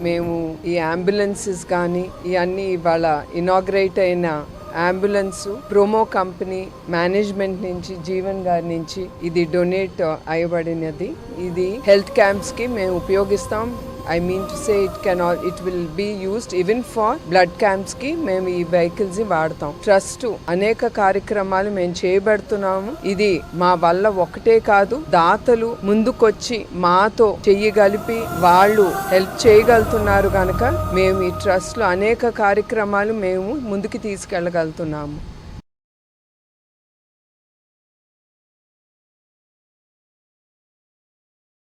మేము ఈ అంబులెన్సెస్ కానీ ఇవన్నీ ఇవాళ ఇనాగ్రేట్ అయిన అంబులెన్స్ ప్రోమో కంపెనీ మేనేజ్మెంట్ నుంచి జీవన్ గారి నుంచి ఇది డొనేట్ అయ్యబడినది. ఇది హెల్త్ క్యాంప్స్ కి మేము ఉపయోగిస్తాం. I mean to say it will be used even for blood camps కి మేము ఈ వెహికల్స్ వాడతాం. ట్రస్ట్ అనేక కార్యక్రమాలు మేము చేయబడుతున్నాము. ఇది మా వల్ల ఒకటే కాదు, దాతలు ముందుకొచ్చి మాతో చెయ్యగలిపి వాళ్ళు హెల్ప్ చేయగలుగుతున్నారు కనుక మేము ఈ ట్రస్ట్ లో అనేక కార్యక్రమాలు మేము ముందుకు తీసుకెళ్ళగలుగుతున్నాము.